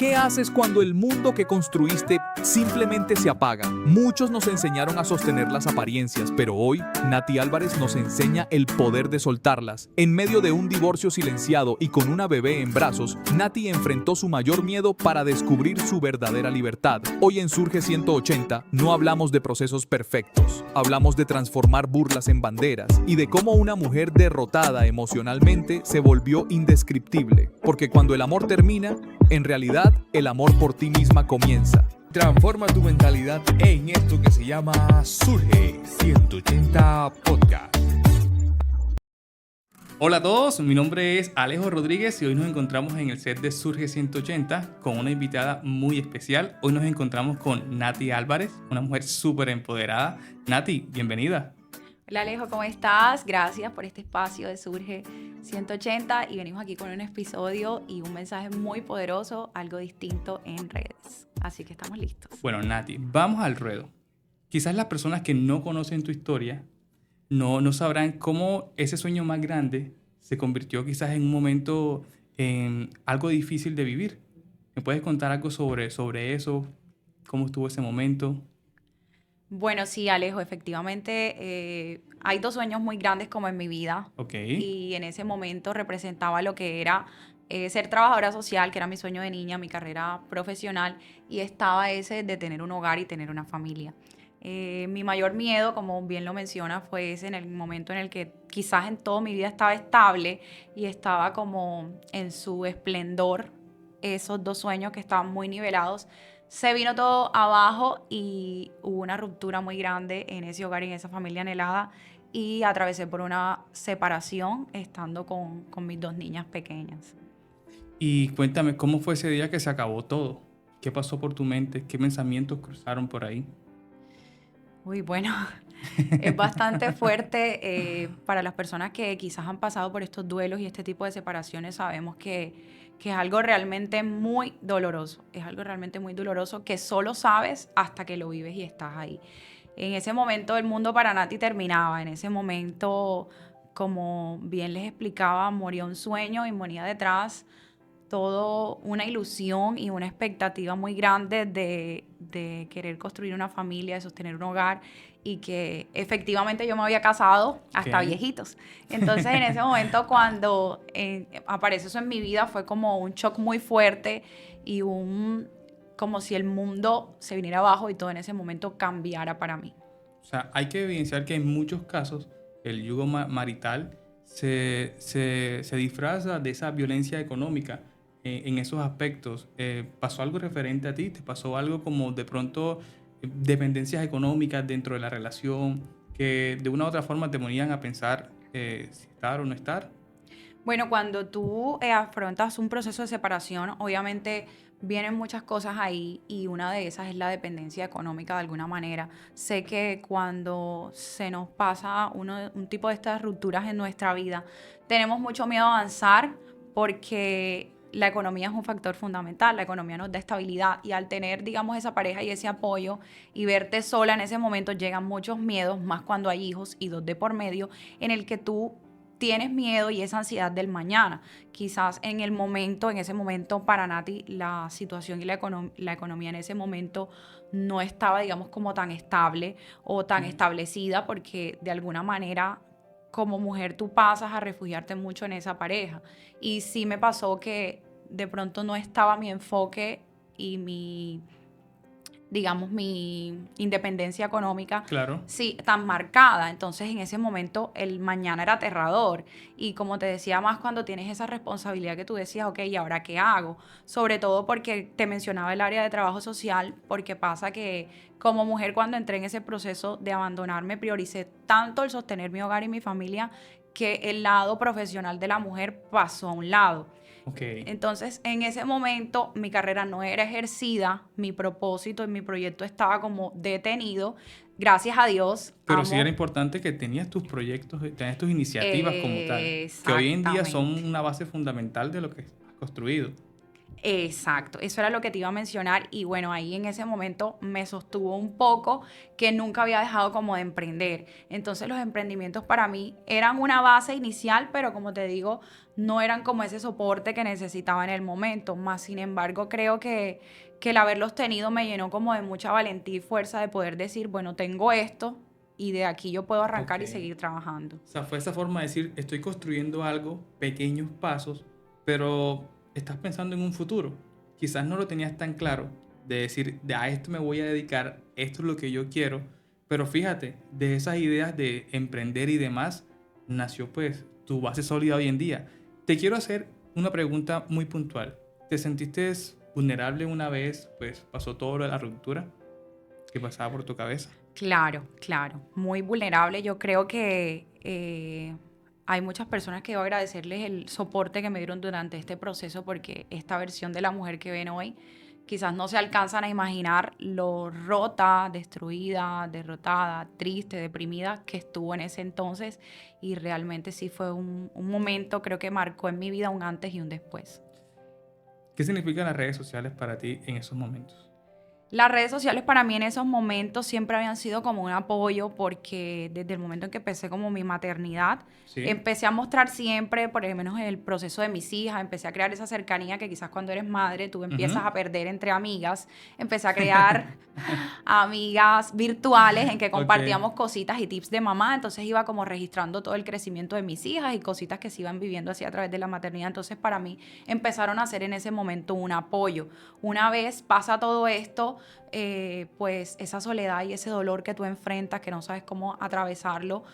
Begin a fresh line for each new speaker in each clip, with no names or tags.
¿Qué haces cuando el mundo que construiste simplemente se apaga? Muchos nos enseñaron a sostener las apariencias, pero hoy Nati Álvarez nos enseña el poder de soltarlas. En medio de un divorcio silenciado y con una bebé en brazos, Nati enfrentó su mayor miedo para descubrir su verdadera libertad. Hoy en Surge 180 no hablamos de procesos perfectos, hablamos de transformar burlas en banderas y de cómo una mujer derrotada emocionalmente se volvió indescriptible, porque cuando el amor termina, en realidad el amor por ti misma comienza.
Transforma tu mentalidad en esto que se llama Surge 180 Podcast.
Hola a todos, mi nombre es Alejo Rodríguez y hoy nos encontramos en el set de Surge 180 con una invitada muy especial. Hoy nos encontramos con Nati Álvarez, una mujer súper empoderada. Nati, bienvenida.
Hola Alejo, ¿cómo estás? Gracias por este espacio de Surge 180 y venimos aquí con un episodio y un mensaje muy poderoso, algo distinto en redes. Así que estamos listos.
Bueno, Nati, vamos al ruedo. Quizás las personas que no conocen tu historia no sabrán cómo ese sueño más grande se convirtió quizás en un momento en algo difícil de vivir. ¿Me puedes contar algo sobre eso? ¿Cómo estuvo ese momento?
Bueno, sí, Alejo, efectivamente hay dos sueños muy grandes como en mi vida.
Okay.
Y en ese momento representaba lo que era ser trabajadora social, que era mi sueño de niña, mi carrera profesional, y estaba ese de tener un hogar y tener una familia. Mi mayor miedo, como bien lo menciona, fue ese en el momento en el que quizás en toda mi vida estaba estable y estaba como en su esplendor, esos dos sueños que estaban muy nivelados. Se vino todo abajo y hubo una ruptura muy grande en ese hogar y en esa familia anhelada y atravesé por una separación estando con mis dos niñas pequeñas.
Y cuéntame, ¿cómo fue ese día que se acabó todo? ¿Qué pasó por tu mente? ¿Qué pensamientos cruzaron por ahí?
Uy, bueno, es bastante fuerte para las personas que quizás han pasado por estos duelos y este tipo de separaciones. Sabemos que es algo realmente muy doloroso. Es algo realmente muy doloroso que solo sabes hasta que lo vives y estás ahí. En ese momento el mundo para Nati terminaba. En ese momento, como bien les explicaba, moría un sueño y moría detrás todo una ilusión y una expectativa muy grande de querer construir una familia, de sostener un hogar y que efectivamente yo me había casado hasta viejitos. Entonces en ese momento cuando aparece eso en mi vida fue como un shock muy fuerte y como si el mundo se viniera abajo y todo en ese momento cambiara para mí.
O sea, hay que evidenciar que en muchos casos el yugo marital se disfraza de esa violencia económica. En esos aspectos, ¿pasó algo referente a ti? ¿Te pasó algo como de pronto dependencias económicas dentro de la relación que de una u otra forma te ponían a pensar si estar o no estar?
Bueno, cuando tú afrontas un proceso de separación, obviamente vienen muchas cosas ahí y una de esas es la dependencia económica de alguna manera. Sé que cuando se nos pasa un tipo de estas rupturas en nuestra vida, tenemos mucho miedo a avanzar porque la economía es un factor fundamental, la economía nos da estabilidad y al tener, digamos, esa pareja y ese apoyo y verte sola en ese momento llegan muchos miedos, más cuando hay hijos y dos de por medio, en el que tú tienes miedo y esa ansiedad del mañana. Quizás en ese momento para Nati la situación y la economía en ese momento no estaba, digamos, como tan estable o tan establecida porque de alguna manera como mujer tú pasas a refugiarte mucho en esa pareja. Y sí me pasó que de pronto no estaba mi enfoque y mi independencia económica,
Claro.
sí, tan marcada. Entonces, en ese momento, el mañana era aterrador. Y como te decía, más cuando tienes esa responsabilidad que tú decías, ok, ¿y ahora qué hago? Sobre todo porque te mencionaba el área de trabajo social, porque pasa que como mujer, cuando entré en ese proceso de abandonarme, prioricé tanto el sostener mi hogar y mi familia que el lado profesional de la mujer pasó a un lado.
Okay.
Entonces, en ese momento, mi carrera no era ejercida, mi propósito y mi proyecto estaba como detenido. Gracias a Dios.
Pero sí era importante que tenías tus proyectos, tenías tus iniciativas como tal, que hoy en día son una base fundamental de lo que has construido.
Exacto, eso era lo que te iba a mencionar y bueno, ahí en ese momento me sostuvo un poco que nunca había dejado como de emprender. Entonces los emprendimientos para mí eran una base inicial, pero como te digo, no eran como ese soporte que necesitaba en el momento. Más sin embargo, creo que el haberlos tenido me llenó como de mucha valentía y fuerza de poder decir, bueno, tengo esto y de aquí yo puedo arrancar
Ok.
y seguir trabajando.
O sea, fue esa forma de decir, estoy construyendo algo, pequeños pasos, pero estás pensando en un futuro. Quizás no lo tenías tan claro de decir, de a esto me voy a dedicar, esto es lo que yo quiero, pero fíjate, de esas ideas de emprender y demás, nació pues tu base sólida hoy en día. Te quiero hacer una pregunta muy puntual. ¿Te sentiste vulnerable una vez, pues pasó todo lo de la ruptura que pasaba por tu cabeza?
Claro, claro, muy vulnerable. Yo creo que hay muchas personas que debo agradecerles el soporte que me dieron durante este proceso porque esta versión de la mujer que ven hoy quizás no se alcanzan a imaginar lo rota, destruida, derrotada, triste, deprimida que estuvo en ese entonces y realmente sí fue un momento, creo que marcó en mi vida un antes y un después.
¿Qué significan las redes sociales para ti en esos momentos?
Las redes sociales para mí en esos momentos siempre habían sido como un apoyo porque desde el momento en que empecé como mi maternidad,
Sí.
empecé a mostrar siempre, por lo menos en el proceso de mis hijas, empecé a crear esa cercanía que quizás cuando eres madre tú empiezas
Ujú.
a perder entre amigas, empecé a crear amigas virtuales en que
Ok.
compartíamos cositas y tips de mamá, entonces iba como registrando todo el crecimiento de mis hijas y cositas que se iban viviendo así a través de la maternidad, entonces para mí empezaron a ser en ese momento un apoyo. Una vez pasa todo esto, pues esa soledad y ese dolor que tú enfrentas, que no sabes cómo atravesarlo,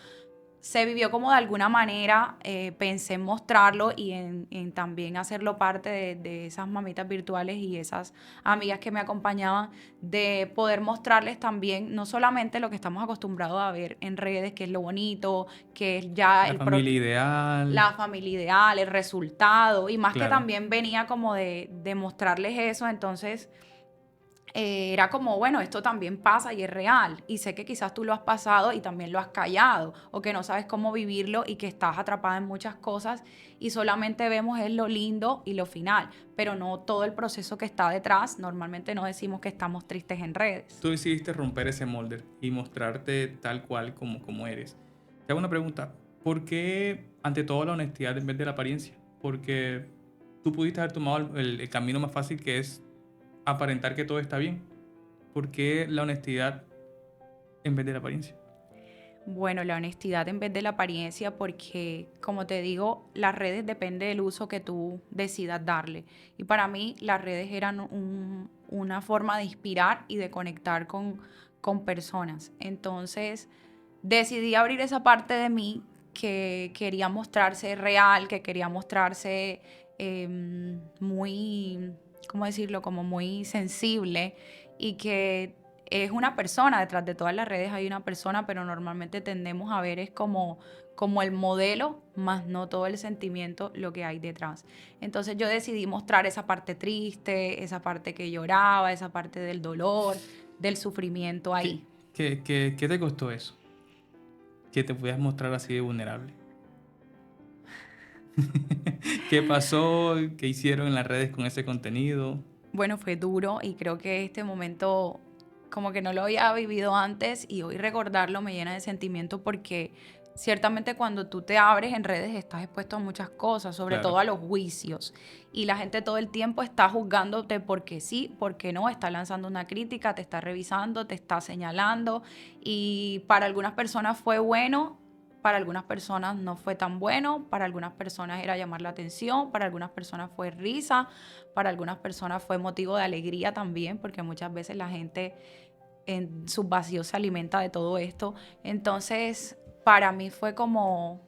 se vivió como de alguna manera, pensé en mostrarlo y en también hacerlo parte de esas mamitas virtuales y esas amigas que me acompañaban, de poder mostrarles también no solamente lo que estamos acostumbrados a ver en redes, que es lo bonito, que es ya
La familia ideal.
la familia ideal, el resultado, y más que
Claro.
también venía como de mostrarles eso, entonces era como, bueno, esto también pasa y es real. Y sé que quizás tú lo has pasado y también lo has callado, o que no sabes cómo vivirlo y que estás atrapada en muchas cosas y solamente vemos es lo lindo y lo final, pero no todo el proceso que está detrás. Normalmente no decimos que estamos tristes en redes.
Tú decidiste romper ese molde y mostrarte tal cual como eres. Te hago una pregunta. ¿Por qué ante todo la honestidad en vez de la apariencia? Porque tú pudiste haber tomado el camino más fácil, que es aparentar que todo está bien. ¿Por qué la honestidad en vez de la apariencia?
Bueno, la honestidad en vez de la apariencia, porque como te digo, las redes depende del uso que tú decidas darle. Y para mí las redes eran una forma de inspirar y de conectar con personas. Entonces decidí abrir esa parte de mí que quería mostrarse real, que quería mostrarse muy, ¿cómo decirlo? Como muy sensible y que es una persona, detrás de todas las redes hay una persona, pero normalmente tendemos a ver es como el modelo, más no todo el sentimiento, lo que hay detrás. Entonces yo decidí mostrar esa parte triste, esa parte que lloraba, esa parte del dolor, del sufrimiento
¿Qué,
ahí.
qué te costó eso? Que te pudieras mostrar así de vulnerable. ¿Qué pasó? ¿Qué hicieron en las redes con ese contenido?
Bueno, fue duro y creo que este momento como que no lo había vivido antes y hoy recordarlo me llena de sentimiento porque ciertamente cuando tú te abres en redes estás expuesto a muchas cosas, sobre
Claro.
todo a los juicios y la gente todo el tiempo está juzgándote porque sí, porque no, está lanzando una crítica, te está revisando, te está señalando y para algunas personas fue bueno. Para algunas personas no fue tan bueno, para algunas personas era llamar la atención, para algunas personas fue risa, para algunas personas fue motivo de alegría también, porque muchas veces la gente en sus vacíos se alimenta de todo esto. Entonces, para mí fue como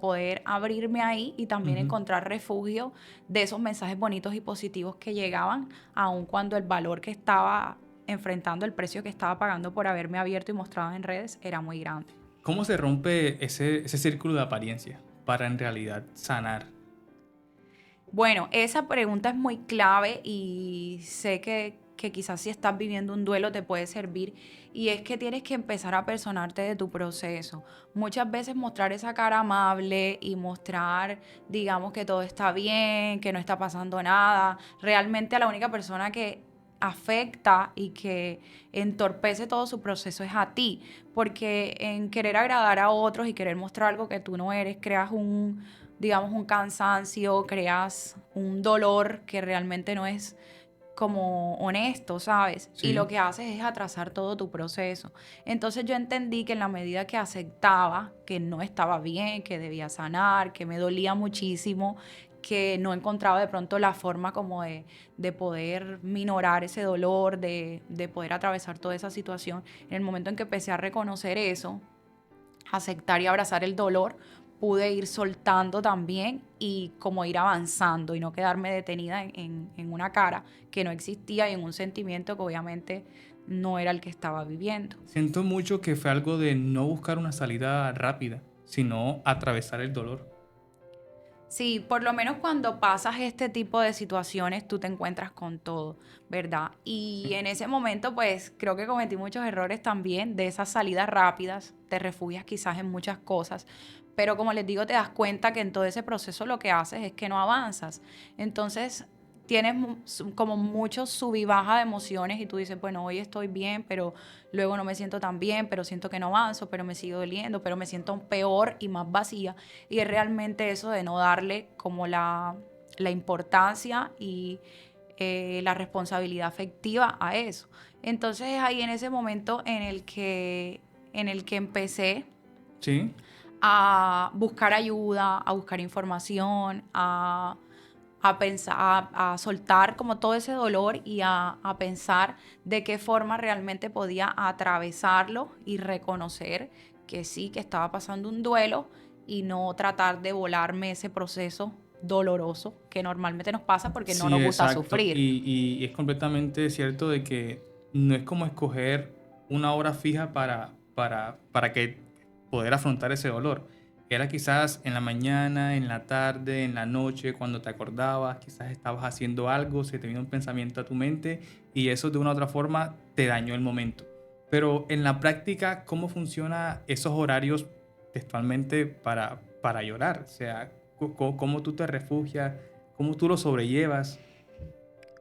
poder abrirme ahí y también
Ujú.
encontrar refugio de esos mensajes bonitos y positivos que llegaban, aun cuando el valor que estaba enfrentando, el precio que estaba pagando por haberme abierto y mostrado en redes era muy grande.
¿Cómo se rompe ese círculo de apariencia para en realidad sanar?
Bueno, esa pregunta es muy clave y sé que quizás si estás viviendo un duelo te puede servir, y es que tienes que empezar a personarte de tu proceso. Muchas veces mostrar esa cara amable y mostrar, digamos, que todo está bien, que no está pasando nada, realmente a la única persona que afecta y que entorpece todo su proceso es a ti, porque en querer agradar a otros y querer mostrar algo que tú no eres, creas un, digamos, un cansancio, creas un dolor que realmente no es como honesto, ¿sabes? Y
Sí.
lo que haces es atrasar todo tu proceso. Entonces yo entendí que en la medida que aceptaba que no estaba bien, que debía sanar, que me dolía muchísimo, que no encontraba de pronto la forma como de poder minorar ese dolor, de poder atravesar toda esa situación, en el momento en que empecé a reconocer eso, aceptar y abrazar el dolor, pude ir soltando también y como ir avanzando y no quedarme detenida en una cara que no existía y en un sentimiento que obviamente no era el que estaba viviendo.
Siento mucho que fue algo de no buscar una salida rápida, sino atravesar el dolor.
Sí, por lo menos cuando pasas este tipo de situaciones, tú te encuentras con todo, ¿verdad? Y en ese momento, pues creo que cometí muchos errores también de esas salidas rápidas, te refugias quizás en muchas cosas, pero como les digo, te das cuenta que en todo ese proceso lo que haces es que no avanzas. Entonces, tienes como muchos sub y baja de emociones y tú dices, bueno, hoy estoy bien, pero luego no me siento tan bien, pero siento que no avanzo, pero me sigo doliendo, pero me siento peor y más vacía. Y es realmente eso de no darle como la importancia y la responsabilidad afectiva a eso. Entonces es ahí en ese momento en el que empecé
¿Sí?
a buscar ayuda, a buscar información, a pensar, a soltar como todo ese dolor y a pensar de qué forma realmente podía atravesarlo y reconocer que sí, que estaba pasando un duelo y no tratar de volarme ese proceso doloroso que normalmente nos pasa porque no
Sí,
nos gusta
exacto.
sufrir.
Y es completamente cierto de que no es como escoger una hora fija para que poder afrontar ese dolor. Era quizás en la mañana, en la tarde, en la noche, cuando te acordabas, quizás estabas haciendo algo, se te vino un pensamiento a tu mente y eso de una u otra forma te dañó el momento. Pero en la práctica, ¿cómo funciona esos horarios textualmente para llorar? O sea, ¿cómo tú te refugias? ¿Cómo tú lo sobrellevas?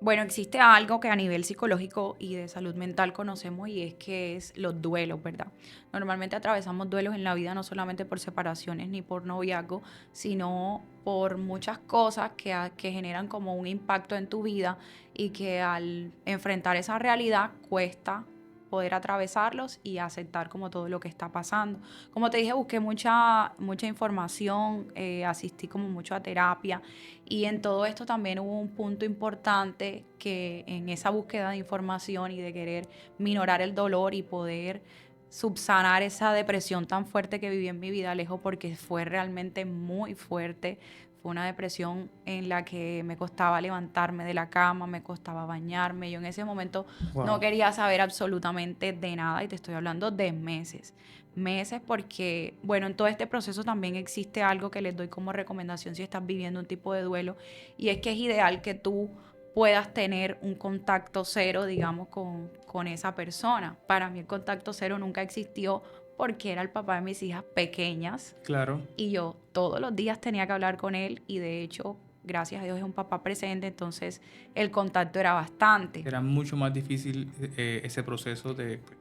Bueno, existe algo que a nivel psicológico y de salud mental conocemos y es que es los duelos, ¿verdad? Normalmente atravesamos duelos en la vida no solamente por separaciones ni por noviazgo, sino por muchas cosas que generan como un impacto en tu vida y que al enfrentar esa realidad cuesta poder atravesarlos y aceptar como todo lo que está pasando. Como te dije, busqué mucha información, asistí como mucho a terapia y en todo esto también hubo un punto importante que en esa búsqueda de información y de querer minorar el dolor y poder subsanar esa depresión tan fuerte que viví en mi vida, Alejo, porque fue realmente muy fuerte. Fue una depresión en la que me costaba levantarme de la cama, me costaba bañarme. Yo en ese momento no
Wow.
quería saber absolutamente de nada y te estoy hablando de meses. Meses porque, bueno, en todo este proceso también existe algo que les doy como recomendación si estás viviendo un tipo de duelo y es que es ideal que tú puedas tener un contacto cero, digamos, con esa persona. Para mí el contacto cero nunca existió porque era el papá de mis hijas pequeñas
Claro.
y yo todos los días tenía que hablar con él y de hecho, gracias a Dios es un papá presente, entonces el contacto era bastante.
Era mucho más difícil ese proceso de pues,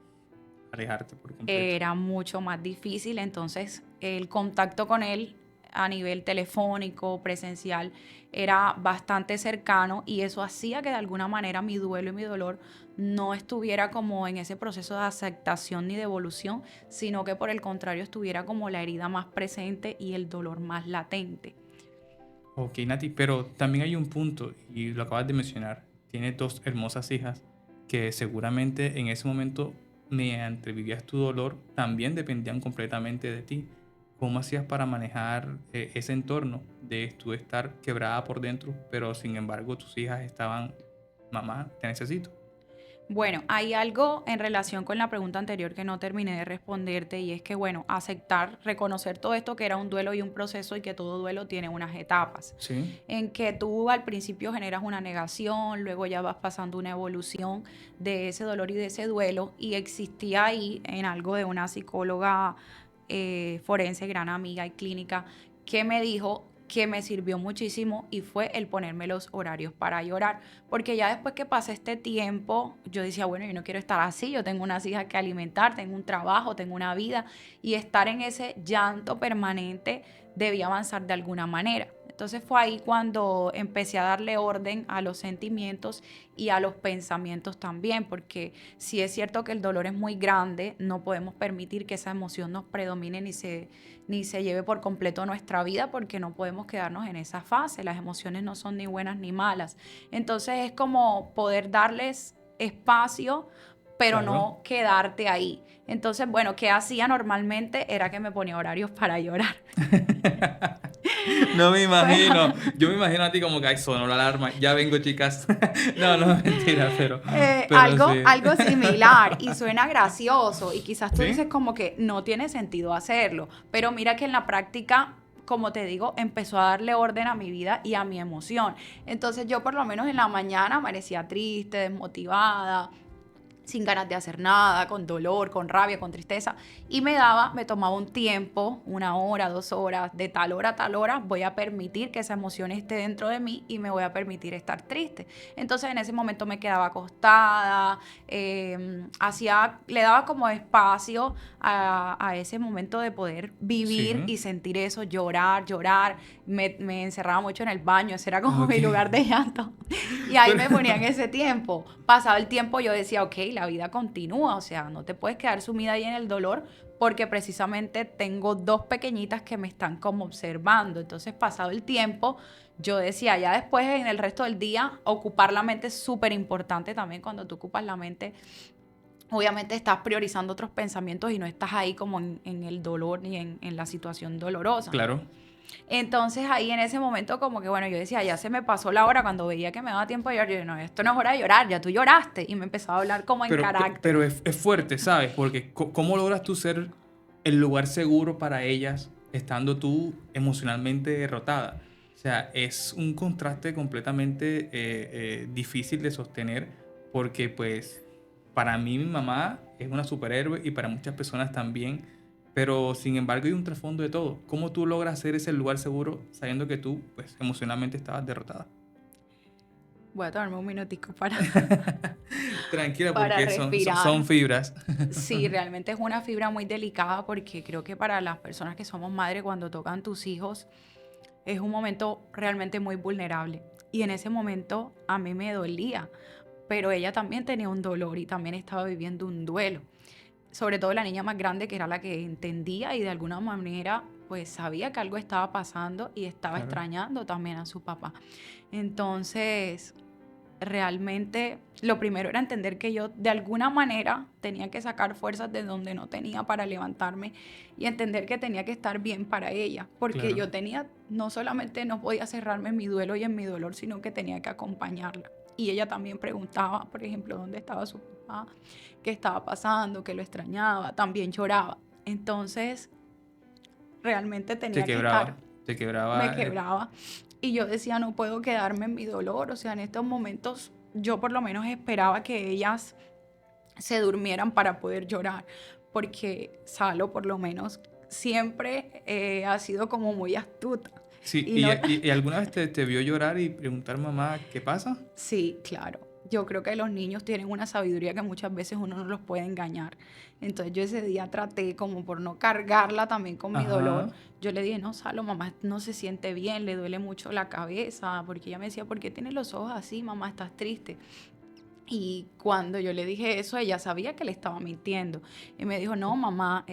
alejarte por completo.
Era mucho más difícil, entonces el contacto con él a nivel telefónico, presencial, era bastante cercano y eso hacía que de alguna manera mi duelo y mi dolor no estuviera como en ese proceso de aceptación ni de evolución, sino que por el contrario estuviera como la herida más presente y el dolor más latente.
Ok, Nati, pero también hay un punto, y lo acabas de mencionar. Tienes dos hermosas hijas que seguramente en ese momento, mediante vivías tu dolor, también dependían completamente de ti. ¿Cómo hacías para manejar ese entorno de tú estar quebrada por dentro, pero sin embargo tus hijas estaban, mamá, te necesito?
Bueno, hay algo en relación con la pregunta anterior que no terminé de responderte y es que, bueno, aceptar, reconocer todo esto que era un duelo y un proceso y que todo duelo tiene unas etapas,
Sí,
en que tú al principio generas una negación, luego ya vas pasando una evolución de ese dolor y de ese duelo y existía ahí en algo de una psicóloga forense, gran amiga y clínica, que me dijo que me sirvió muchísimo y fue el ponerme los horarios para llorar, porque ya después que pasé este tiempo, yo decía, bueno, yo no quiero estar así, yo tengo unas hijas que alimentar, tengo un trabajo, tengo una vida, y estar en ese llanto permanente debía avanzar de alguna manera. Entonces fue ahí cuando empecé a darle orden a los sentimientos y a los pensamientos también, porque si es cierto que el dolor es muy grande, no podemos permitir que esa emoción nos predomine ni se lleve por completo nuestra vida, porque no podemos quedarnos en esa fase. Las emociones no son ni buenas ni malas. Entonces es como poder darles espacio, pero
claro.
no quedarte ahí. Entonces, bueno, ¿qué hacía normalmente? Era que me ponía horarios para llorar.
No me imagino. Yo me imagino a ti como que ay, sonó la alarma. Ya vengo, chicas. No, no, mentira, pero
Algo,
sí.
algo similar y suena gracioso y quizás tú
¿Sí?
dices como que no tiene sentido hacerlo, pero mira que en la práctica, como te digo, empezó a darle orden a mi vida y a mi emoción. Entonces yo por lo menos en la mañana amanecía triste, desmotivada, sin ganas de hacer nada, con dolor, con rabia, con tristeza, y me tomaba un tiempo, 1 hora, 2 horas, de tal hora a tal hora, voy a permitir que esa emoción esté dentro de mí y me voy a permitir estar triste. Entonces en ese momento me quedaba acostada, le daba como espacio a ese momento de poder vivir y
Sí.
sentir eso, llorar, me encerraba mucho en el baño, ese era como mi
Ok.
lugar de llanto. Y ahí me
Pero-
ponía en ese tiempo. Pasaba el tiempo, yo decía, ok, la vida continúa, o sea, no te puedes quedar sumida ahí en el dolor porque precisamente tengo 2 pequeñitas que me están como observando. Entonces, pasado el tiempo, yo decía, ya después en el resto del día, ocupar la mente es súper importante también. Cuando tú ocupas la mente, obviamente estás priorizando otros pensamientos y no estás ahí como en el dolor ni en la situación dolorosa.
Claro.
Entonces ahí en ese momento como que bueno, yo decía, ya se me pasó la hora, cuando veía que me daba tiempo de llorar, yo dije, no, esto no es hora de llorar, ya tú lloraste, y me empezaba a hablar como en carácter.
Pero es fuerte, ¿sabes? Porque ¿cómo logras tú ser el lugar seguro para ellas estando tú emocionalmente derrotada? O sea, es un contraste completamente difícil de sostener porque pues para mí mi mamá es una superhéroe y para muchas personas también, pero sin embargo hay un trasfondo de todo. ¿Cómo tú logras ser ese lugar seguro sabiendo que tú pues emocionalmente estabas derrotada?
Voy a tomarme un minutico para,
Tranquila,
para
porque
respirar.
son fibras.
Sí, realmente es una fibra muy delicada porque creo que para las personas que somos madres, cuando tocan tus hijos, es un momento realmente muy vulnerable. Y en ese momento a mí me dolía, pero ella también tenía un dolor y también estaba viviendo un duelo. Sobre todo la niña más grande, que era la que entendía y de alguna manera pues sabía que algo estaba pasando y estaba
Claro.
extrañando también a su papá. Entonces, realmente lo primero era entender que yo de alguna manera tenía que sacar fuerzas de donde no tenía para levantarme y entender que tenía que estar bien para ella, porque
Claro.
yo tenía, no solamente no podía cerrarme en mi duelo y en mi dolor, sino que tenía que acompañarla. Y ella también preguntaba, por ejemplo, dónde estaba su papá, qué estaba pasando, que lo extrañaba, también lloraba. Entonces, realmente tenía que estar,
Te quebraba.
me quebraba. Y yo decía, no puedo quedarme en mi dolor. O sea, en estos momentos yo por lo menos esperaba que ellas se durmieran para poder llorar, porque Salo por lo menos siempre ha sido como muy astuta.
Sí,
Y no,
y alguna vez te vio llorar y preguntar, mamá, ¿qué pasa?
sí, claro. Yo creo que los niños tienen una sabiduría que muchas veces uno no los puede engañar. Entonces yo ese día traté como por no cargarla también con mi dolor.
Ajá.
Yo le dije, no, Salo, mamá no se siente bien, le duele mucho la cabeza, porque ella me decía, ¿por qué tienes los ojos así, mamá? ¿Estás triste? Y cuando yo le dije eso, ella sabía que le estaba mintiendo. Y me dijo, no, mamá,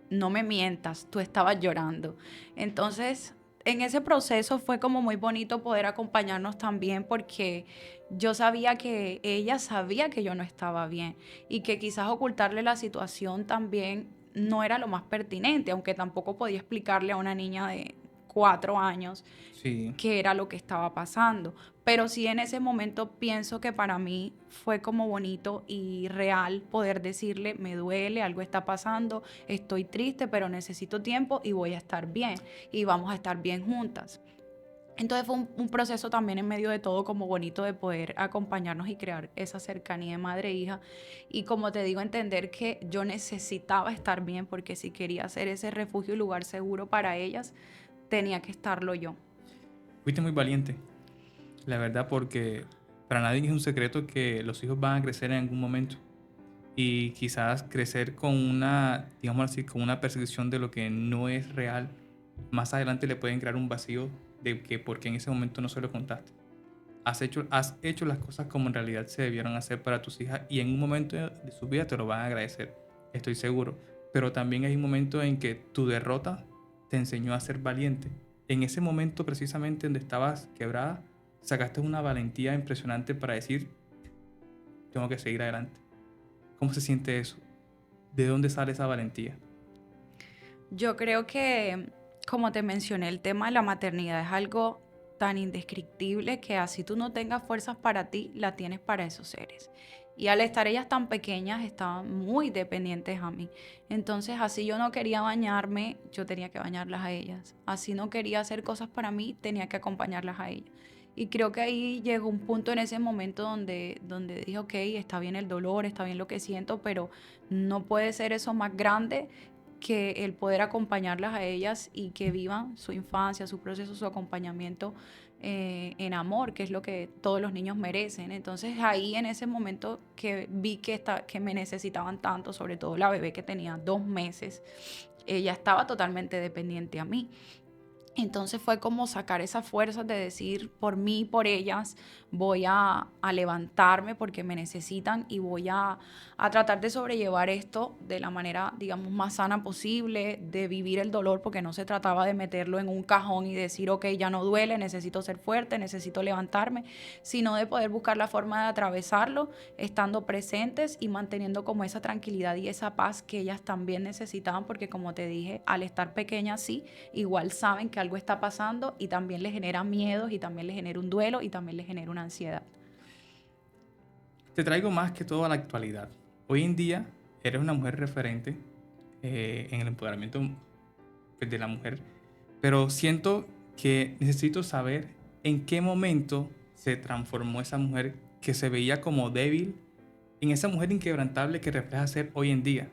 no me mientas, tú estabas llorando. Entonces, en ese proceso fue como muy bonito poder acompañarnos también porque yo sabía que ella sabía que yo no estaba bien y que quizás ocultarle la situación también no era lo más pertinente, aunque tampoco podía explicarle a una niña de 4 años
Sí.
qué era lo que estaba pasando. Pero sí en ese momento pienso que para mí fue como bonito y real poder decirle, me duele, algo está pasando, estoy triste, pero necesito tiempo y voy a estar bien y vamos a estar bien juntas. Entonces fue un proceso también en medio de todo como bonito de poder acompañarnos y crear esa cercanía de madre e hija. Y como te digo, entender que yo necesitaba estar bien porque si quería ser ese refugio y lugar seguro para ellas, tenía que estarlo yo.
Fuiste muy valiente, la verdad, porque para nadie es un secreto que los hijos van a crecer en algún momento. Y quizás crecer con una, digamos así, con una percepción de lo que no es real, más adelante le pueden crear un vacío de que porque en ese momento no se lo contaste. Has hecho las cosas como en realidad se debieron hacer para tus hijas y en un momento de su vida te lo van a agradecer, estoy seguro. Pero también hay un momento en que tu derrota te enseñó a ser valiente. En ese momento precisamente donde estabas quebrada, sacaste una valentía impresionante para decir, tengo que seguir adelante. ¿Cómo se siente eso? ¿De dónde sale esa valentía?
Yo creo que, como te mencioné, el tema de la maternidad es algo tan indescriptible que así tú no tengas fuerzas para ti, la tienes para esos seres. Y al estar ellas tan pequeñas, estaban muy dependientes a mí. Entonces, así yo no quería bañarme, yo tenía que bañarlas a ellas. Así no quería hacer cosas para mí, tenía que acompañarlas a ellas. Y creo que ahí llegó un punto en ese momento donde dije, ok, está bien el dolor, está bien lo que siento, pero no puede ser eso más grande que el poder acompañarlas a ellas y que vivan su infancia, su proceso, su acompañamiento en amor, que es lo que todos los niños merecen. Entonces ahí en ese momento que vi que me necesitaban tanto, sobre todo la bebé que tenía 2 meses, ella estaba totalmente dependiente a mí. Entonces fue como sacar esas fuerzas de decir, por mí, por ellas, voy a levantarme porque me necesitan y voy a tratar de sobrellevar esto de la manera, digamos, más sana posible, de vivir el dolor, porque no se trataba de meterlo en un cajón y decir, ok, ya no duele, necesito ser fuerte, necesito levantarme, sino de poder buscar la forma de atravesarlo, estando presentes y manteniendo como esa tranquilidad y esa paz que ellas también necesitaban, porque como te dije, al estar pequeñas sí, igual saben que algo está pasando y también les genera miedos y también les genera un duelo y también les genera una ansiedad.
Te traigo más que todo a la actualidad. Hoy en día eres una mujer referente en el empoderamiento pues, de la mujer, pero siento que necesito saber en qué momento se transformó esa mujer que se veía como débil en esa mujer inquebrantable que refleja ser hoy en día.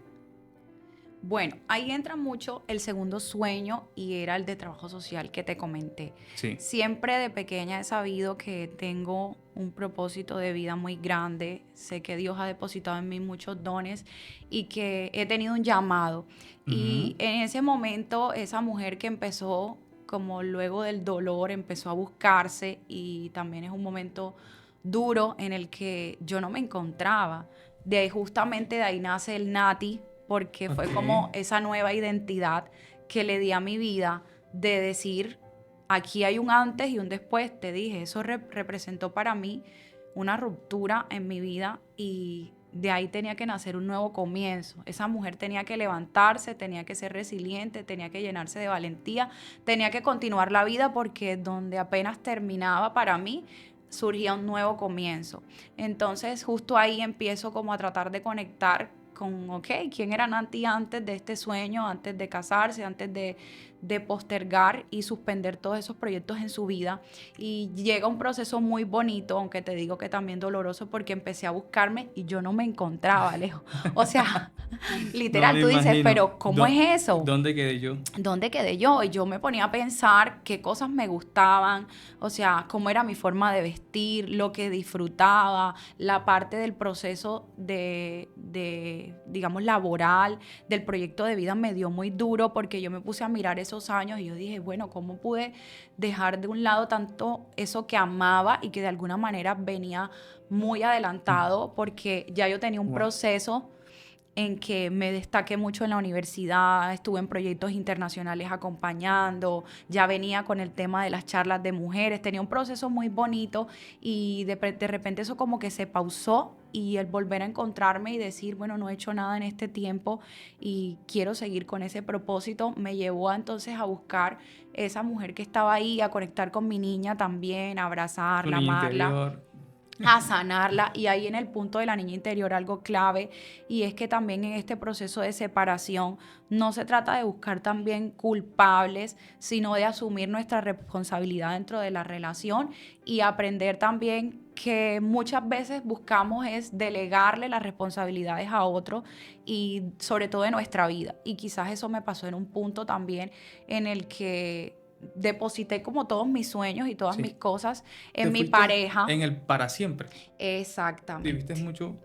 Bueno, ahí entra mucho el segundo sueño y era el de trabajo social que te comenté.
Sí.
Siempre de pequeña he sabido que tengo un propósito de vida muy grande, sé que Dios ha depositado en mí muchos dones y que he tenido un llamado. Y en ese momento esa mujer que empezó como luego del dolor empezó a buscarse y también es un momento duro en el que yo no me encontraba. Justamente de ahí nace el Nati, porque fue como esa nueva identidad que le di a mi vida de decir, aquí hay un antes y un después, te dije, eso representó para mí una ruptura en mi vida y de ahí tenía que nacer un nuevo comienzo. Esa mujer tenía que levantarse, tenía que ser resiliente, tenía que llenarse de valentía, tenía que continuar la vida porque donde apenas terminaba para mí, surgía un nuevo comienzo. Entonces justo ahí empiezo como a tratar de conectar con, ok, ¿quién era Nanti antes de este sueño, antes de casarse, antes de postergar y suspender todos esos proyectos en su vida? Y llega un proceso muy bonito, aunque te digo que también doloroso, porque empecé a buscarme y yo no me encontraba, Alejo. O sea, literal,
No me
tú dices,
imagino.
pero ¿cómo es eso?
¿Dónde quedé yo?
¿Dónde quedé yo? Y yo me ponía a pensar qué cosas me gustaban, o sea, cómo era mi forma de vestir, lo que disfrutaba, la parte del proceso digamos, laboral, del proyecto de vida me dio muy duro porque yo me puse a mirar esos años y yo dije, bueno, ¿cómo pude dejar de un lado tanto eso que amaba y que de alguna manera venía muy adelantado porque ya yo tenía un proceso en que me destaqué mucho en la universidad, estuve en proyectos internacionales acompañando, ya venía con el tema de las charlas de mujeres, tenía un proceso muy bonito y de repente eso como que se pausó y el volver a encontrarme y decir, bueno, no he hecho nada en este tiempo y quiero seguir con ese propósito, me llevó entonces a buscar esa mujer que estaba ahí, a conectar con mi niña también, a
Tu
abrazarla,
niño
amarla,
interior.
a sanarla. Y ahí en el punto de la niña interior algo clave, y es que también en este proceso de separación no se trata de buscar también culpables, sino de asumir nuestra responsabilidad dentro de la relación y aprender también que muchas veces buscamos es delegarle las responsabilidades a otro y sobre todo de nuestra vida. Y quizás eso me pasó en un punto también en el que deposité como todos mis sueños y todas mis
Sí.
cosas
Te
en mi
fuiste
pareja.
en el para siempre. Viviste
Exactamente.
mucho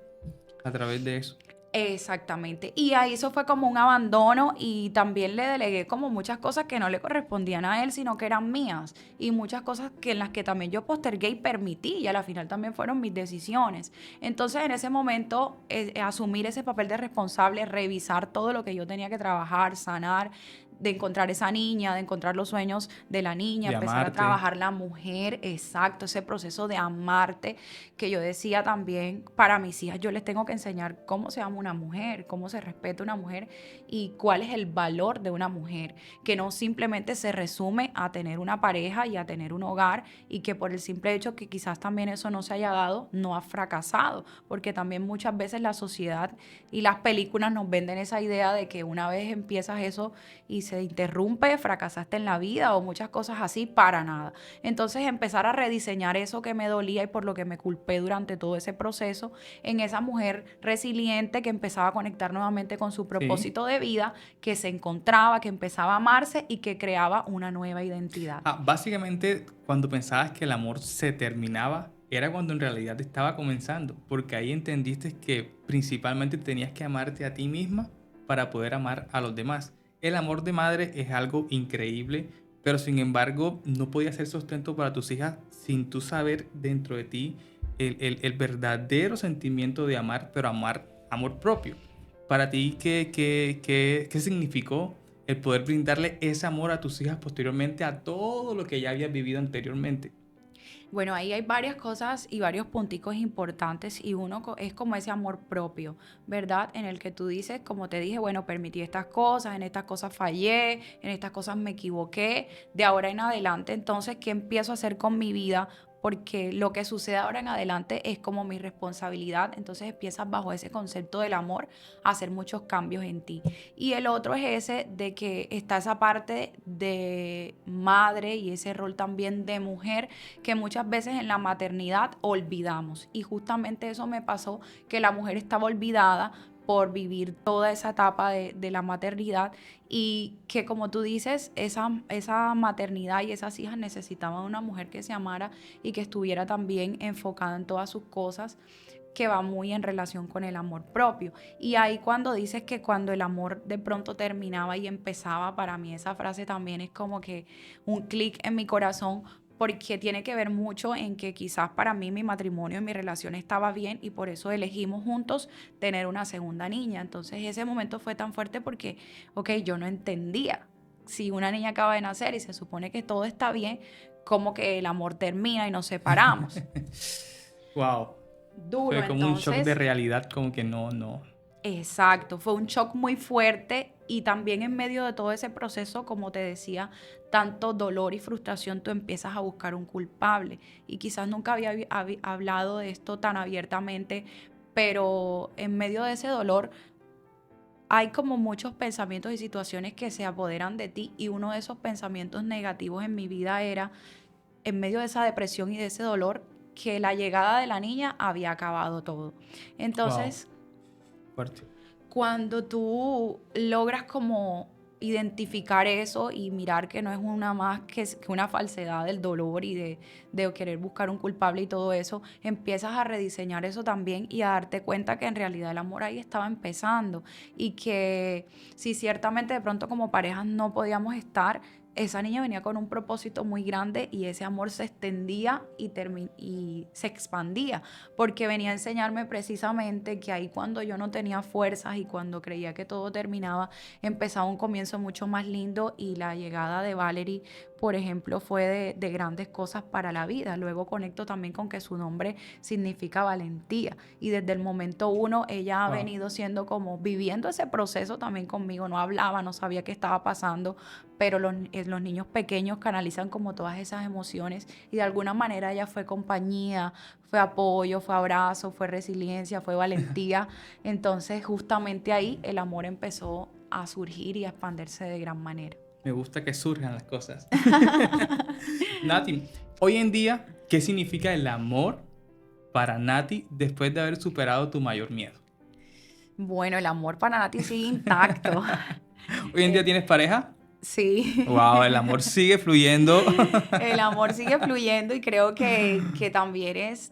a través de eso.
Exactamente. Y ahí eso fue como un abandono y también le delegué como muchas cosas que no le correspondían a él, sino que eran mías. Y muchas cosas que en las que también yo postergué y permití y a la final también fueron mis decisiones. Entonces en ese momento asumir ese papel de responsable, revisar todo lo que yo tenía que trabajar, sanar, de encontrar esa niña, de encontrar los sueños de la niña,
De
empezar a
amarte.
trabajar la mujer, exacto, ese proceso de amarte, que yo decía también para mis hijas, yo les tengo que enseñar cómo se ama una mujer, cómo se respeta una mujer y cuál es el valor de una mujer, que no simplemente se resume a tener una pareja y a tener un hogar y que por el simple hecho que quizás también eso no se haya dado, no ha fracasado, porque también muchas veces la sociedad y las películas nos venden esa idea de que una vez empiezas eso y se interrumpe, fracasaste en la vida o muchas cosas así, para nada. Entonces empezar a rediseñar eso que me dolía y por lo que me culpé durante todo ese proceso en esa mujer resiliente que empezaba a conectar nuevamente con su
Sí.
propósito de vida, que se encontraba, que empezaba a amarse y que creaba una nueva identidad.
Básicamente, cuando pensabas que el amor se terminaba, era cuando en realidad estaba comenzando, porque ahí entendiste que principalmente tenías que amarte a ti misma para poder amar a los demás. El amor de madre es algo increíble, pero sin embargo no podía ser sustento para tus hijas sin tú saber dentro de ti el verdadero sentimiento de amar, pero amor propio. Para ti, ¿qué significó el poder brindarle ese amor a tus hijas posteriormente a todo lo que ya habías vivido anteriormente?
Bueno, ahí hay varias cosas y varios punticos importantes y uno es como ese amor propio, ¿verdad? En el que tú dices, como te dije, bueno, permití estas cosas, en estas cosas fallé, en estas cosas me equivoqué, de ahora en adelante, entonces, ¿qué empiezo a hacer con mi vida? Porque lo que sucede ahora en adelante es como mi responsabilidad, entonces empiezas bajo ese concepto del amor a hacer muchos cambios en ti. Y el otro es ese de que está esa parte de madre y ese rol también de mujer que muchas veces en la maternidad olvidamos. Y justamente eso me pasó, que la mujer estaba olvidada por vivir toda esa etapa de la maternidad y que como tú dices, esa maternidad y esas hijas necesitaban una mujer que se amara y que estuviera también enfocada en todas sus cosas, que va muy en relación con el amor propio. Y ahí cuando dices que cuando el amor de pronto terminaba y empezaba, para mí esa frase también es como que un clic en mi corazón, porque tiene que ver mucho en que quizás para mí mi matrimonio y mi relación estaba bien y por eso elegimos juntos tener una segunda niña. Entonces ese momento fue tan fuerte porque, ok, yo no entendía. Si una niña acaba de nacer y se supone que todo está bien, ¿cómo que el amor termina y nos separamos?
Wow,
Duro,
fue como un shock de
entonces.
realidad, como que no.
Exacto, fue un shock muy fuerte y también en medio de todo ese proceso, como te decía, tanto dolor y frustración, tú empiezas a buscar un culpable. Y quizás nunca había hablado de esto tan abiertamente, pero en medio de ese dolor hay como muchos pensamientos y situaciones que se apoderan de ti y uno de esos pensamientos negativos en mi vida era, en medio de esa depresión y de ese dolor, que la llegada de la niña había acabado todo.
Wow,
Entonces,
fuerte.
cuando tú logras como identificar eso y mirar que no es una más que una falsedad del dolor y de querer buscar un culpable y todo eso, empiezas a rediseñar eso también y a darte cuenta que en realidad el amor ahí estaba empezando y que si ciertamente de pronto como parejas no podíamos estar, esa niña venía con un propósito muy grande y ese amor se extendía y se expandía, porque venía a enseñarme precisamente que ahí cuando yo no tenía fuerzas y cuando creía que todo terminaba, empezaba un comienzo mucho más lindo, y la llegada de Valerie, por ejemplo, fue de grandes cosas para la vida. Luego conecto también con que su nombre significa valentía, y desde el momento uno ella ha
Wow.
venido siendo como viviendo ese proceso también conmigo. No hablaba, no sabía qué estaba pasando, pero los niños pequeños canalizan como todas esas emociones, y de alguna manera ella fue compañía, fue apoyo, fue abrazo, fue resiliencia, fue valentía. Entonces justamente ahí el amor empezó a surgir y a expandirse de gran manera.
Me gusta que surjan las cosas. Nati, hoy en día, ¿qué significa el amor para Nati después de haber superado tu mayor miedo?
Bueno, el amor para Nati sigue intacto.
¿Hoy en día tienes pareja?
Sí.
Wow, el amor sigue fluyendo.
El amor sigue fluyendo, y creo que también es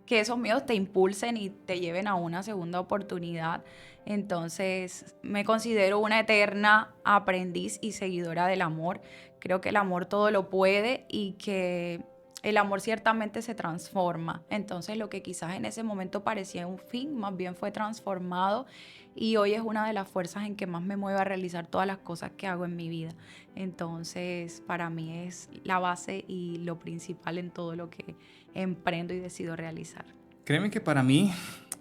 que esos miedos te impulsen y te lleven a una segunda oportunidad. Entonces, me considero una eterna aprendiz y seguidora del amor. Creo que el amor todo lo puede, y que el amor ciertamente se transforma. Entonces, lo que quizás en ese momento parecía un fin, más bien fue transformado, y hoy es una de las fuerzas en que más me mueve a realizar todas las cosas que hago en mi vida. Entonces, para mí es la base y lo principal en todo lo que emprendo y decido realizar.
Créeme que para mí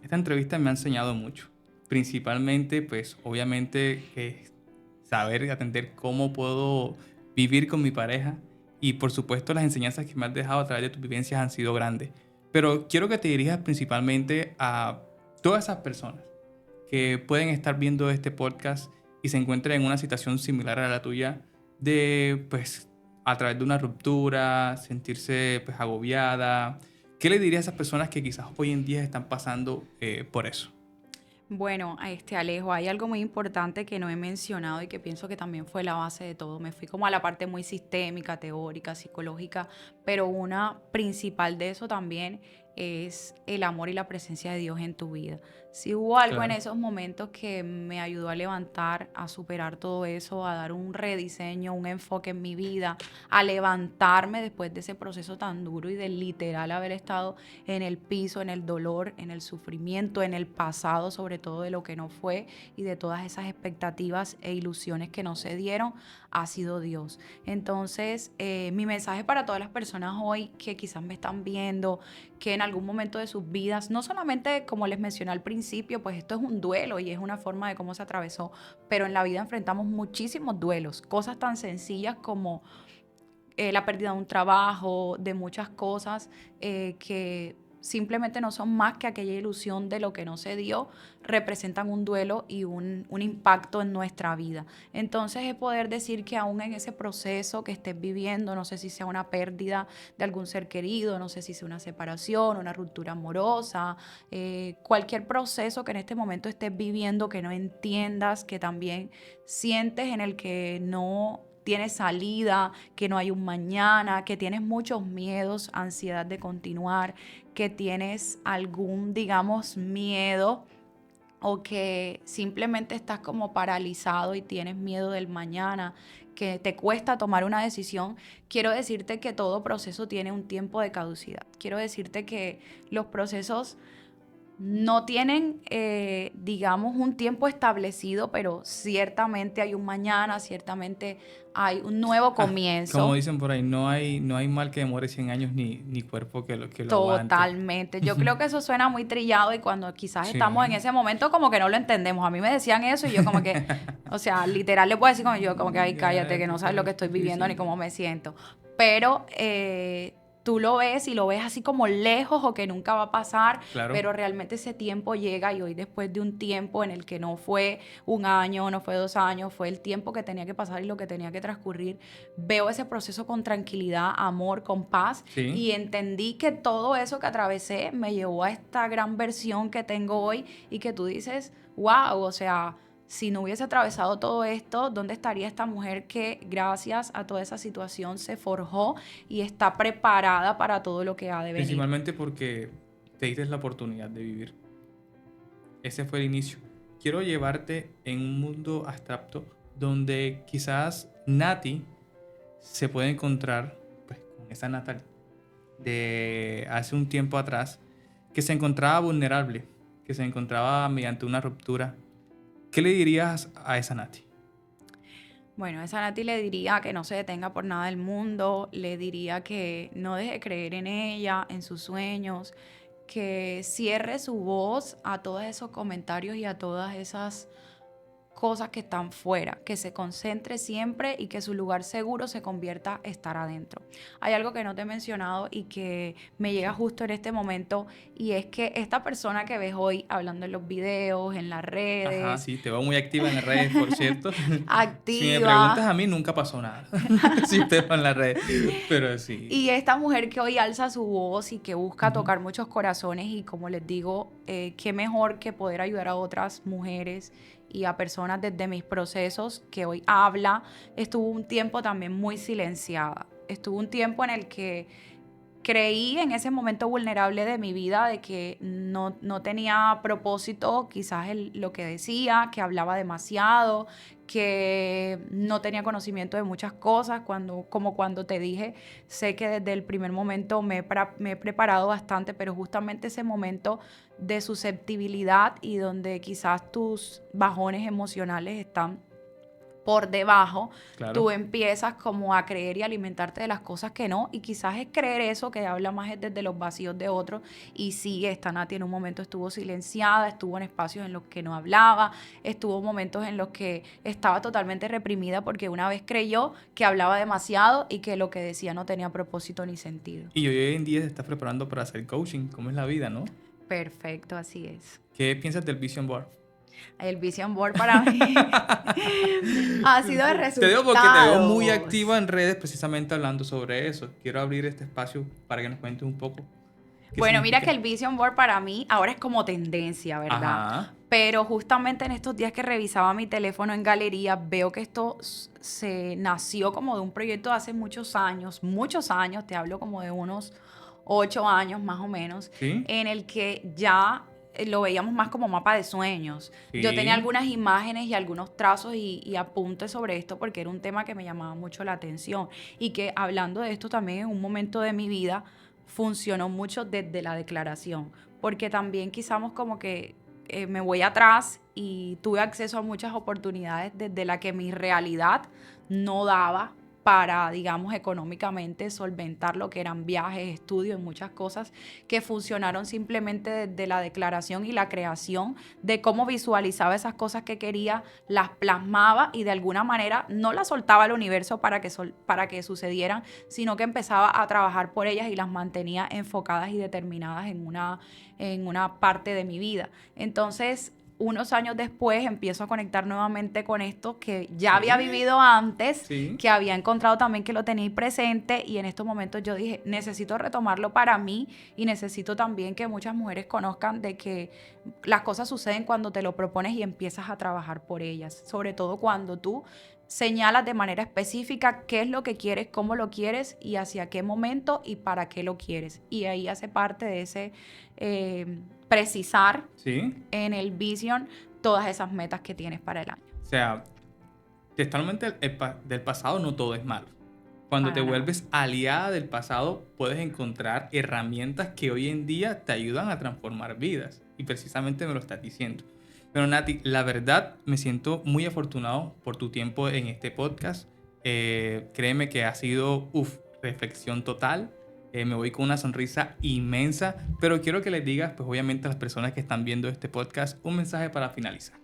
esta entrevista me ha enseñado mucho. Principalmente, pues obviamente, saber y atender cómo puedo vivir con mi pareja. Y por supuesto las enseñanzas que me has dejado a través de tus vivencias han sido grandes. Pero quiero que te dirijas principalmente a todas esas personas que pueden estar viendo este podcast y se encuentren en una situación similar a la tuya, de pues a través de una ruptura, sentirse pues agobiada. ¿Qué le dirías a esas personas que quizás hoy en día están pasando por eso?
Bueno, Alejo, hay algo muy importante que no he mencionado y que pienso que también fue la base de todo. Me fui como a la parte muy sistémica, teórica, psicológica, pero una principal de eso también es el amor y la presencia de Dios en tu vida. Si hubo algo en
Claro.
esos momentos que me ayudó a levantar, a superar todo eso, a dar un rediseño, un enfoque en mi vida, a levantarme después de ese proceso tan duro y de literal haber estado en el piso, en el dolor, en el sufrimiento, en el pasado, sobre todo de lo que no fue y de todas esas expectativas e ilusiones que no se dieron, ha sido Dios. Entonces, mi mensaje para todas las personas hoy que quizás me están viendo, que en algún momento de sus vidas, no solamente como les mencioné al principio, pues esto es un duelo y es una forma de cómo se atravesó, pero en la vida enfrentamos muchísimos duelos, cosas tan sencillas como la pérdida de un trabajo, de muchas cosas que simplemente no son más que aquella ilusión de lo que no se dio, representan un duelo y un impacto en nuestra vida. Entonces es poder decir que aún en ese proceso que estés viviendo, no sé si sea una pérdida de algún ser querido, no sé si sea una separación, una ruptura amorosa, cualquier proceso que en este momento estés viviendo, que no entiendas, que también sientes en el que no tienes salida, que no hay un mañana, que tienes muchos miedos, ansiedad de continuar, que tienes algún, digamos, miedo, o que simplemente estás como paralizado y tienes miedo del mañana, que te cuesta tomar una decisión. Quiero decirte que todo proceso tiene un tiempo de caducidad. Quiero decirte que los procesos no tienen, digamos, un tiempo establecido, pero ciertamente hay un mañana, ciertamente hay un nuevo
Como
comienzo.
dicen por ahí, no hay mal que demore 100 años ni cuerpo que lo aguante.
Totalmente. Yo creo que eso suena muy trillado, y cuando quizás
Sí.
estamos en ese momento como que no lo entendemos. A mí me decían eso y yo como que, o sea, literal le puedo decir como yo, como que, ay, cállate, que no sabes lo que estoy viviendo ni cómo me siento. Pero tú lo ves y lo ves así como lejos o que nunca va a pasar,
Claro.
pero realmente ese tiempo llega, y hoy, después de un tiempo en el que no fue un año, no fue 2 años, fue el tiempo que tenía que pasar y lo que tenía que transcurrir, veo ese proceso con tranquilidad, amor, con paz,
Sí.
y entendí que todo eso que atravesé me llevó a esta gran versión que tengo hoy, y que tú dices, wow, o sea, si no hubiese atravesado todo esto, ¿dónde estaría esta mujer que gracias a toda esa situación se forjó y está preparada para todo lo que ha de venir?
Principalmente porque te diste la oportunidad de vivir. Ese fue el inicio. Quiero llevarte en un mundo abstracto donde quizás Nati se puede encontrar pues, con esa Natalie de hace un tiempo atrás, que se encontraba vulnerable, que se encontraba mediante una ruptura, ¿qué le dirías a esa Nati?
Bueno, a esa Nati le diría que no se detenga por nada del mundo, le diría que no deje de creer en ella, en sus sueños, que cierre su voz a todos esos comentarios y a todas esas cosas que están fuera, que se concentre siempre y que su lugar seguro se convierta en estar adentro. Hay algo que no te he mencionado y que me llega justo en este momento, y es que esta persona que ves hoy hablando en los videos, en las
Ajá,
redes,
sí, te veo muy activa en las redes, por cierto. Si me
activa.
preguntas a mí, nunca pasó nada. Sí, te veo en las redes, pero sí.
Y esta mujer que hoy alza su voz y que busca tocar muchos corazones, y como les digo, qué mejor que poder ayudar a otras mujeres y a personas desde mis procesos, que hoy habla. Estuvo un tiempo también muy silenciada. Estuvo un tiempo en el que creí, en ese momento vulnerable de mi vida, de que no tenía propósito, quizás lo que decía, que hablaba demasiado, que no tenía conocimiento de muchas cosas, como cuando te dije, sé que desde el primer momento me he preparado bastante, pero justamente ese momento de susceptibilidad y donde quizás tus bajones emocionales están por debajo,
Claro.
tú empiezas como a creer y alimentarte de las cosas que no, y quizás es creer eso, que habla más es desde los vacíos de otros. Y sí, esta Nati en un momento estuvo silenciada, estuvo en espacios en los que no hablaba, estuvo momentos en los que estaba totalmente reprimida porque una vez creyó que hablaba demasiado y que lo que decía no tenía propósito ni sentido.
Y hoy en día te estás preparando para hacer coaching, ¿cómo es la vida, no?
Perfecto, así es.
¿Qué piensas del Vision Board?
El Vision Board para mí ha sido de resultados.
Te digo porque te veo muy activa en redes precisamente hablando sobre eso. Quiero abrir este espacio para que nos cuentes un poco.
Bueno, mira que el Vision Board para mí ahora es como tendencia, ¿verdad?
Ajá.
Pero justamente en estos días que revisaba mi teléfono en galería, veo que esto se nació como de un proyecto de hace muchos años, te hablo como de unos 8 años más o menos,
¿Sí?
en el que ya lo veíamos más como mapa de sueños.
Sí.
Yo tenía algunas imágenes y algunos trazos y apuntes sobre esto porque era un tema que me llamaba mucho la atención, y que hablando de esto también en un momento de mi vida funcionó mucho desde la declaración, porque también quizás como que me voy atrás y tuve acceso a muchas oportunidades desde la que mi realidad no daba para, digamos, económicamente solventar lo que eran viajes, estudios, muchas cosas que funcionaron simplemente desde la declaración y la creación de cómo visualizaba esas cosas que quería, las plasmaba y de alguna manera no las soltaba al universo para que sucedieran, sino que empezaba a trabajar por ellas y las mantenía enfocadas y determinadas en una parte de mi vida. Entonces, unos años después empiezo a conectar nuevamente con esto que ya había vivido antes,
Sí.
que había encontrado también que lo tenía presente, y en estos momentos yo dije, necesito retomarlo para mí y necesito también que muchas mujeres conozcan de que las cosas suceden cuando te lo propones y empiezas a trabajar por ellas, sobre todo cuando tú señalas de manera específica qué es lo que quieres, cómo lo quieres y hacia qué momento y para qué lo quieres. Y ahí hace parte de ese precisar
Sí.
en el Vision todas esas metas que tienes para el año.
O sea, textualmente del pasado no todo es malo. Cuando
Para
te
nada.
vuelves aliada del pasado, puedes encontrar herramientas que hoy en día te ayudan a transformar vidas. Y precisamente me lo estás diciendo. Pero Nati, la verdad me siento muy afortunado por tu tiempo en este podcast. Créeme que ha sido, reflexión total. Me voy con una sonrisa inmensa. Pero quiero que les digas, pues obviamente a las personas que están viendo este podcast, un mensaje para finalizar.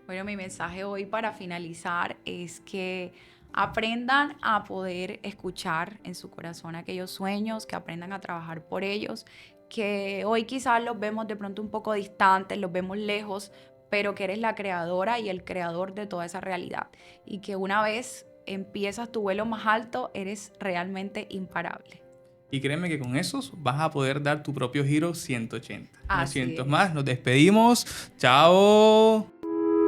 Bueno, mi mensaje hoy para finalizar es que aprendan a poder escuchar en su corazón aquellos sueños, que aprendan a trabajar por ellos, que hoy quizás los vemos de pronto un poco distantes, los vemos lejos, pero que eres la creadora y el creador de toda esa realidad. Y que una vez empiezas tu vuelo más alto, eres realmente imparable.
Y créeme que con esos vas a poder dar tu propio giro 180. No
Así
siento
es.
más, nos despedimos. ¡Chao!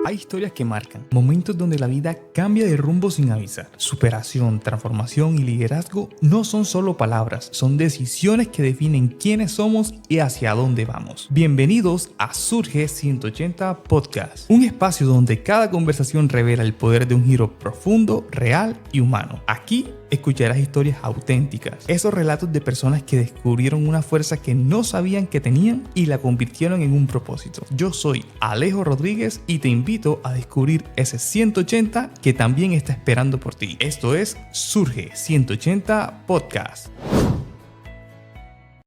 Hay historias que marcan, momentos donde la vida cambia de rumbo sin avisar. Superación, transformación y liderazgo no son solo palabras, son decisiones que definen quiénes somos y hacia dónde vamos. Bienvenidos a Surge 180 Podcast, un espacio donde cada conversación revela el poder de un giro profundo, real y humano. Aquí escucharás historias auténticas, esos relatos de personas que descubrieron una fuerza que no sabían que tenían y la convirtieron en un propósito. Yo soy Alejo Rodríguez y te invito a descubrir ese 180 que también está esperando por ti. Esto es Surge 180 Podcast.